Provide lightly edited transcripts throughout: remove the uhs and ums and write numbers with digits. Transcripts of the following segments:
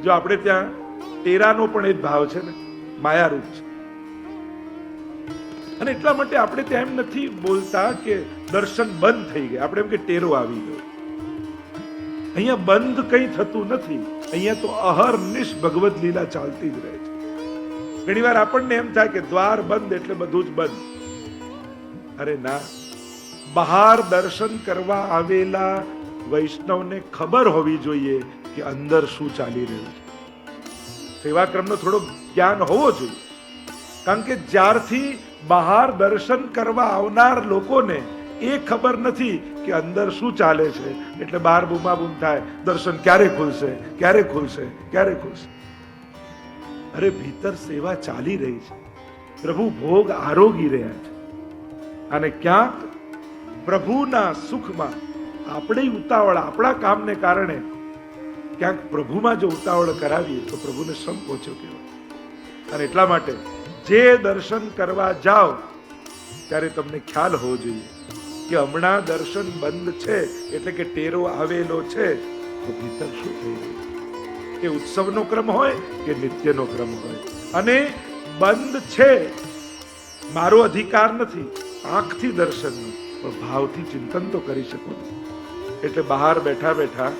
જો આપણે ત્યાં ટેરાનો પણ એ જ ભાવ છે ને, માયારૂપ છે. અને એટલા માટે આપણે ત્યાં એમ નથી બોલતા કે દર્શન બંધ થઈ ગયા, આપણે એમ કે ટેરો આવી ગયો. અહીંયા બંધ કઈ થતું નથી, અહીંયા તો અહર્નિશ ભગવદ લીલા ચાલતી જ રહે છે. ઘણી વાર આપણને એમ થાય કે દ્વાર બંધ એટલે બધું જ બંધ. અરે ના, બહાર દર્શન કરવા આવેલા વૈષ્ણવને ખબર હોવી જોઈએ કે અંદર શું ચાલી રહ્યું છે. સેવાક્રમનો થોડો જ્ઞાન હોવો જોઈએ, કારણ કે જ્યારથી બહાર દર્શન કરવા આવનાર લોકોને એ ખબર નથી કે અંદર શું ચાલે છે, એટલે બહાર બૂમાબૂમ થાય, દર્શન ક્યારે ખુલશે, ક્યારે ખુલશે, ક્યારે ખુલશે. અરે ભીતર સેવા ચાલી રહી છે, પ્રભુ ભોગ આરોગી રહ્યા છે. અને ક્યાંક પ્રભુના સુખમાં આપણે ઉતાવળ, આપણા કામને કારણે ક્યાંક પ્રભુમાં જો ઉતાવળ કરાવીએ તો પ્રભુને શ્રમ પહોંચ્યો કહેવાય. અને એટલા માટે જે દર્શન કરવા જાઓ ત્યારે તમને ખ્યાલ હોવો જોઈએ કે હમણાં દર્શન બંધ છે, એટલે કે ટેરો આવેલો છે, તો ભીતર શું થઈ રહ્યું છે? એ ઉત્સવનો ક્રમ હોય કે નિત્યનો ક્રમ હોય. અને બંધ છે, મારો અધિકાર નથી આંખથી દર્શનનો, પણ ભાવથી ચિંતન તો કરી શકો. એટલે બહાર બેઠા બેઠા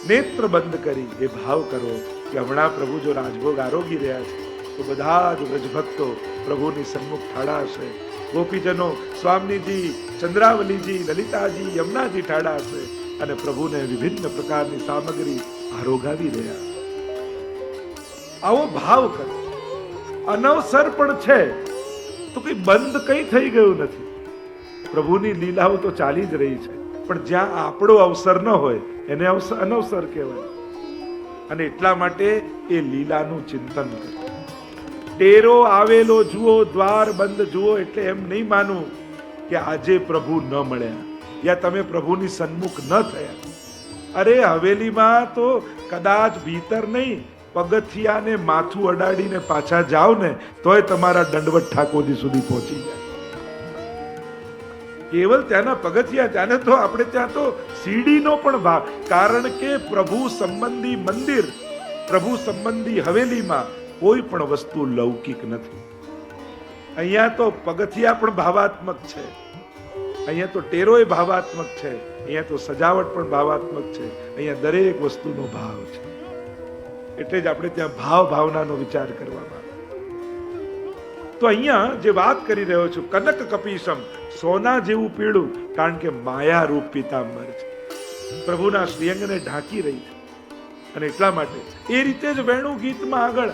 નેત્ર બંધ કરી એ ભાવ કરો કે હમણાં પ્રભુ જો રાજભોગ આરોગી રહ્યા છે તો બધા જ વ્રજભક્તો પ્રભુની સન્મુખ ઠાડા હશે. ગોપીજનો સ્વામીજી, ચંદ્રાવલીજી, લલિતાજી, યમુનાજી ઠાડા હશે અને પ્રભુને વિભિન્ન પ્રકારની સામગ્રી આરોગાવી રહ્યા. આવો ભાવ કરો. અનવસર પણ છે તો કઈ બંધ કઈ થઈ ગયું નથી. પ્રભુની લીલાઓ તો ચાલી જ રહી છે, પણ જ્યાં આપણો અવસર ન હોય એને અનવસર કહેવાય. અને એટલા માટે એ લીલાનું ચિંતન કરો. ટેરો આવેલો જુઓ, દ્વાર બંધ જુઓ એટલે એમ નહીં માનવું કે આજે પ્રભુ ન મળ્યા યા તમે પ્રભુની સન્મુખ ન થયા. અરે હવેલીમાં તો કદાચ ભીતર નહીં, પગથિયાને માથું અડાડીને પાછા જાઓ ને તોય તમારા દંડવત ઠાકોરજી સુધી પહોંચી જાય. કેવલ ત્યાંના પગથિયા, ત્યાંને તો આપણે ત્યાં તો સીડીનો પણ ભાવ, કારણ કે પ્રભુ સંબંધી મંદિર, પ્રભુ સંબંધી હવેલીમાં કોઈ પણ વસ્તુ લૌકિક નથી. અહીંયા તો પગથિયા પણ ભાવાત્મક છે, અહીંયા તો ટેરોય ભાવાત્મક છે, અહીંયા તો સજાવટ પણ ભાવાત્મક છે, અહીંયા દરેક વસ્તુનો ભાવ છે. એટલે જ આપણે ત્યાં ભાવ ભાવનાનો વિચાર કરવામાં આવે. તો અહીંયા જે વાત કરી રહ્યો છું, કનક કપીશમ, સોના જેવું પીળું, કારણ કે માયા રૂપ પીતાંબર છે, પ્રભુના શ્રીઅંગને ઢાંકી રહી છે. અને એટલા માટે એ રીતે જ વેણુ ગીતમાં આગળ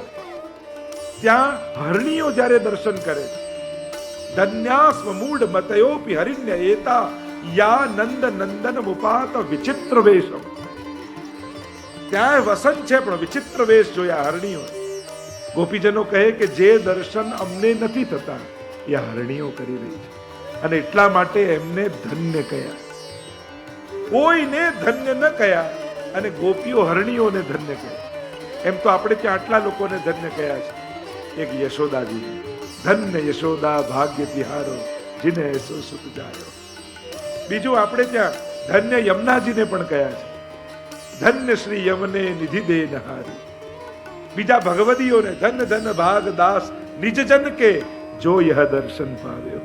ત્યાં હરણીઓ જ્યારે દર્શન કરે છે, ધન્યાસ્મ મૂઢ મતયોપી હરિણ્ય એતા યા નંદ નંદન મુપાત વિચિત્ર વેશમ. ત્યાં વસન છે પણ વિચિત્ર વેશ જોયા હરણીઓ. ગોપીજનો કહે કે જે દર્શન અમને નથી થતા એ હરણીઓ કરી રહી છે, અને એટલા માટે એમને ધન્ય કહ્યા. કોઈને ધન્ય ન કહ્યા અને ગોપીઓ હરણીઓને ધન્ય કહ્યા. એમ તો આપણે ત્યાં આટલા લોકોને ધન્ય કહ્યા છે. એક યશોદાજી, ધન્ય યશોદા ભાગ્ય તિહારો જીને એસો સુત જાયો. બીજું આપણે ત્યાં ધન્ય યમુનાજીને પણ કહ્યા છે, ધન્ય શ્રી યમને નિધિ દે નહારી. બીજા ભગવદીઓને ધન્ય ધન્ય ભાગ દાસ નિજજન કે જો યહ દર્શન પાવ્યો.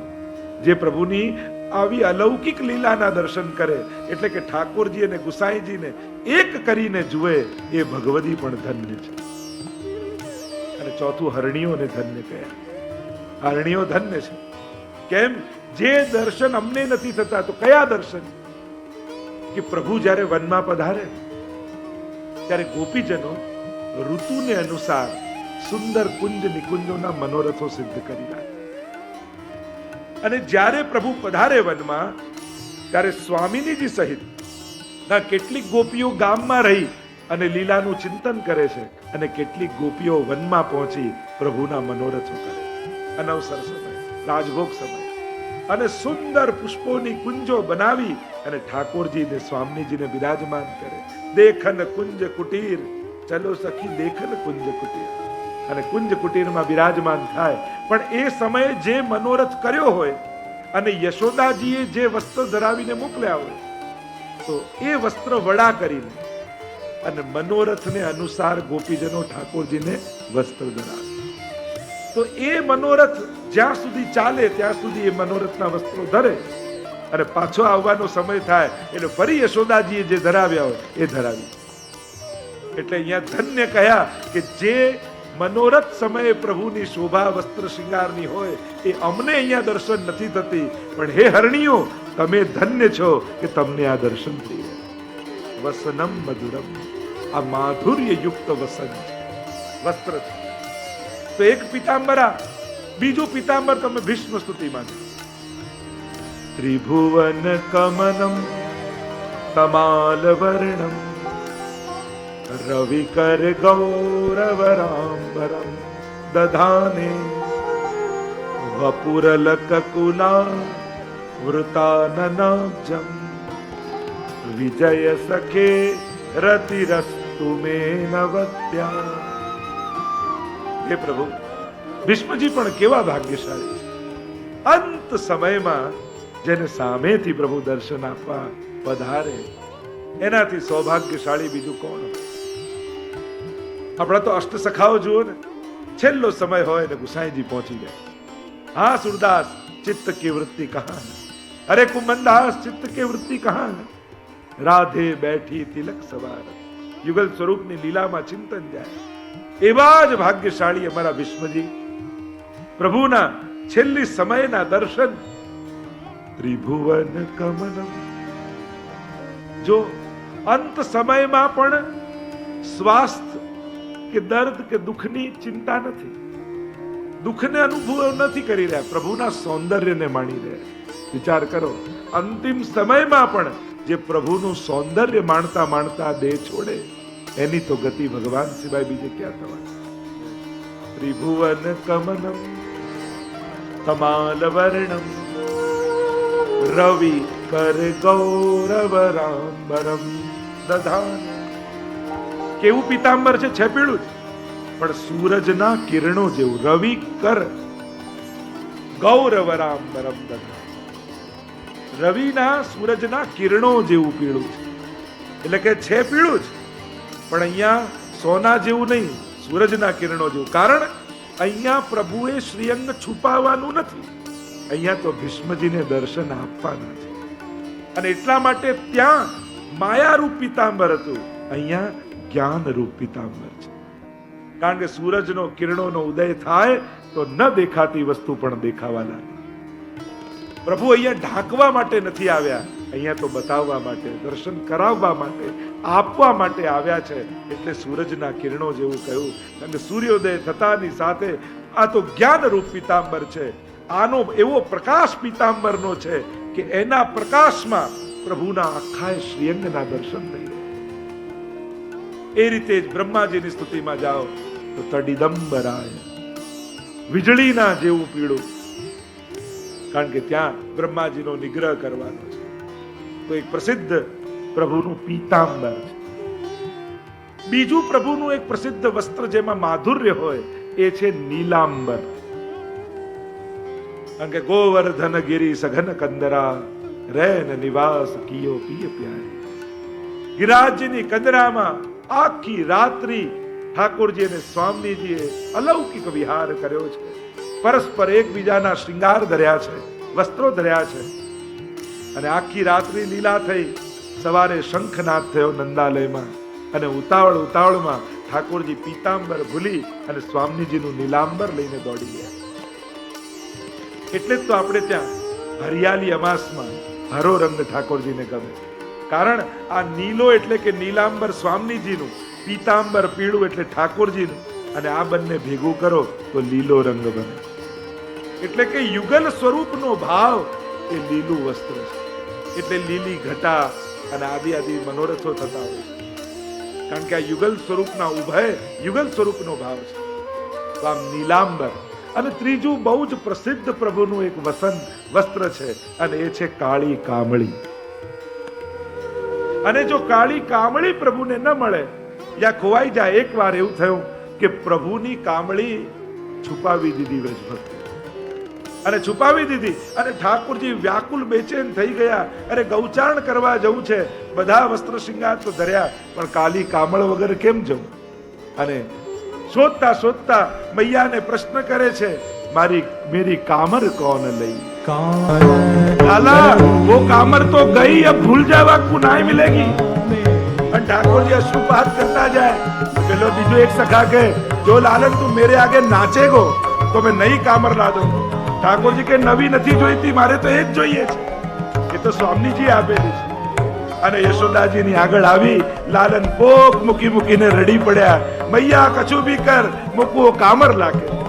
જે પ્રભુની આવી અલૌકિક લીલાના દર્શન કરે, એટલે કે ઠાકોરજી અને ગુસાઈજીને એક કરીને જુએ, એ ભગવદી પણ ધન્ય છે. અને ચોથું હરણીઓને ધન્ય કહ્યા. હરણીઓ ધન્ય છે. કેમ? જે દર્શન અમને નથી થતા. તો કયા દર્શન? કે પ્રભુ જ્યારે વનમાં પધારે ત્યારે ગોપીજનો ઋતુને અનુસાર સુંદર કુંજ નિકુંજોના મનોરથો સિદ્ધ કરી રાખે. અને જ્યારે પ્રભુ પધારે વનમાં ત્યારે સ્વામિનીજી સહિત ના કેટલીક ગોપીઓ ગામમાં રહી અને લીલાનું ચિંતન કરે છે, અને કેટલીક ગોપીઓ વનમાં પહોંચી પ્રભુના મનોરથો કરે. અનવસર સમય, રાજભોગ સમય, અને સુંદર પુષ્પોની કુંજો બનાવી અને ઠાકોરજીને સ્વામીજીને બિરાજમાન કરે. દેખન કુંજ કુટીર, ચલો સખી દેખન કુંજ કુટીર. અને કુંજ કુટીરમાં બિરાજમાન થાય. પણ એ સમયે જે મનોરથ કર્યો હોય અને યશોદાજીએ જે વસ્ત્ર ધરાવીને મોકલ્યા હોય, તો એ વસ્ત્ર વડા કરીને અને મનોરથને અનુસાર ગોપીજનો ઠાકોરજીને વસ્ત્ર ધરાવે. તો એ મનોરથ જ્યાં સુધી ચાલે ત્યાં સુધી એ મનોરથના વસ્ત્રો ધરે અને પાછો આવવાનો સમય થાય એટલે ફરી યશોદાજીએ જે ધરાવ્યા હોય એ ધરાવી. એટલે અહીંયા ધન્ય કહ્યા કે જે મનોરથ સમયે પ્રભુની શોભા વસ્ત્ર શૃંગારની હોય એ અમને અહીંયા દર્શન નથી થતી, પણ હે હરણીઓ તમે ધન્ય છો કે તમને આ દર્શન થઈ રહ્યા. વસનમ મધુરમ, આ માધુર્ય યુક્ત વસન વસ્ત્ર છે. તો એક પિતાંબરા, બીજું પિતાંબર તમે ભીષ્મ સ્તુતિમાં છે. ત્રિભુવન કમનમ તમાલ વર્ણમ રવિકર ગૌરવરાંબરમ દધાને વપુરલકકુલા વૃતાનનાબ્જમ વિજય સખે રતિરસ્તુ મે નવત્યા. હે પ્રભુ, ભીષ્મજી પણ કેવા ભાગ્યશાળી છે. અંત સમયમાં જેને સામેથી પ્રભુ દર્શન આપવા પધારે એનાથી સૌભાગ્યશાળી બીજું કોણ? આપણા તો અષ્ટ સખાઓ જુઓ ને, છેલ્લો સમય હોય ને ગુસાઈજી પહોંચી જાય. હા સુરદાસ, ચિત્ત की वृत्ति कहाँ है? अरे कुमंदास, चित्त की वृत्ति कहाँ है? राधे बैठी तिलक सवार. યુગલ સ્વરૂપની લીલામાં ચિંતન જાય. એવા જ ભાગ્યશાળી અમારા ભીષ્મજી, પ્રભુના છેલ્લી સમયના દર્શન. ત્રિભુવન કમનમ, જો અંત સમયમાં પણ સ્વાસ્થ્ય કે દર્દ કે દુઃખની ચિંતા નથી, દુઃખને અનુભવ નથી કરી રહ્યા, પ્રભુના સૌંદર્યને માણી રહ્યા. વિચાર કરો, અંતિમ સમયમાં પણ જે પ્રભુનું સૌંદર્ય માણતા માણતા દેહ છોડે એની તો ગતિ ભગવાન સિવાય બીજે ક્યાં થવાની? ત્રિભુવન કમનમ તમાલ વર્ણમ રવિ કર ગૌરવરાંબરમ દધાન. કેવું પિતાંબર છે? પીળું જ, પણ સૂરજના કિરણો જેવું. રવિ કર ગૌરવરાંબરમ દધાન. રવિના સૂરજના કિરણો જેવું પીળું છે. એટલે કે છે પીળું જ, પણ અહીંયા સોના જેવું નહીં, સૂરજના કિરણો જેવું. કારણ અહીંયા પ્રભુએ શ્રીઅંગ છુપાવવાનું નથી, અહીંયા તો ભીષ્મજીને દર્શન આપવાના છે. અને એટલા માટે ત્યાં માયારૂપ પિતાંબર હતું, અહીંયા જ્ઞાનરૂપ પિતાંબર છે. કારણ કે સૂરજનો કિરણોનો ઉદય થાય તો ન દેખાતી વસ્તુ પણ દેખાવા લાગે. પ્રભુ અહીંયા ઢાંકવા માટે નથી આવ્યા, અહીંયા તો બતાવવા માટે, દર્શન કરાવવા માટે, આપવા માટે આવ્યા છે. એટલે સૂરજના કિરણો જેવું કહ્યું. કારણ કે સૂર્યોદય થતાની સાથે આ તો જ્ઞાનરૂપ પિતાંબર છે. આનો એવો પ્રકાશ પિતાંબરનો છે કે એના પ્રકાશમાં પ્રભુના આખા શ્રીઅંગના દર્શન થઈ રહે. એ રીતે જ બ્રહ્માજીની સ્તુતિમાં જાઓ તો તડિદંબરાય, વીજળીના જેવું પીળું. કારણ કે ત્યાં બ્રહ્માજીનો નિગ્રહ કરવાનો છે. તો એક પ્રસિદ્ધ પ્રભુનું પીતાંબર છે. બીજું પ્રભુનું એક પ્રસિદ્ધ વસ્ત્ર જેમાં માધુર્ય હોય એ છે નીલાંબર. કારણ કે ગોવર્ધન ગિરી સઘન કંદરા રેન નિવાસ કિયો પિય પ્યારી. ગિરાજની કંદરામાં આખી રાત્રિ ઠાકોરજી અને સ્વામીજીએ અલૌકિક વિહાર કર્યો છે. પરસ્પર એકબીજાના શ્રૃંગાર ધર્યા છે, વસ્ત્રો ધર્યા છે. અને આખી રાત્રિ લીલા થઈ. સવારે શંખનાદ થયો નંદાલયમાં, અને ઉતાવળમાં ઠાકોરજી પીતાંબર ભૂલી અને સ્વામીજીનું નીલાંબર લઈને દોડી ગયા. એટલે જ તો આપણે ત્યાં હરિયાળી અમાસમાં હરો રંગ ઠાકોરજીને ગમે. કારણ આ નીલો એટલે કે નીલાંબર સ્વામીજીનું, પીતાંબર પીળું એટલે ઠાકોરજીનું, અને આ બંને ભેગું કરો તો લીલો રંગ બને. એટલે કે યુગલ સ્વરૂપનો ભાવ એ લીલું વસ્ત્ર છે. એટલે લીલી ઘટા અને આદિ મનોરથો થતા હોય છે. કારણ કે આ યુગલ સ્વરૂપના ઉભય યુગલ સ્વરૂપનો ભાવ છે. તો આમ નીલાંબર. અને ત્રીજું બહુ જ પ્રસિદ્ધ પ્રભુનું એક વસ્ત્ર છે, અને એ છે કાળી કામળી. અને જો કાળી કામળી પ્રભુને ન મળે યા ખોવાઈ જાય. એક વાર એવું થયું કે પ્રભુની કામળી છુપાવી દીધી વ્રજભક્ત. અને છુપાવી દીધી. અને ઠાકોરજી વ્યાકુલ બેચેન થઈ ગયા. અરે ગૌચારણ કરવા જવું છે, બધા વસ્ત્ર શૃંગાર તો ધર્યા, પણ કાલી કામળ વગર કેમ જવું? અને શોધતા શોધતા મૈયાને પ્રશ્ન કરે છે, मेरी कामर कौन लई? लाला वो कामर तो गई, अब भूल जाए आपको नहीं मिलेगी. और ठाकुर जी अश्रुपात करता जाए. चलो बीजो एक सखा के, जो लालन तू मेरे आगे नाचेगो तो मैं नई कामर ला दूंगा. ઠાકોર જી કે નવી નથી જોઈતી, મારે તો એ જ જોઈએ છે. એ તો સ્વામીજી આપેલી છે. અને યશોદાજીની આગળ આવી લાલન પોક મૂકી મૂકીને રડી પડ્યા, મૈયા કછું બી કર, મૂકવો કામર લાગે.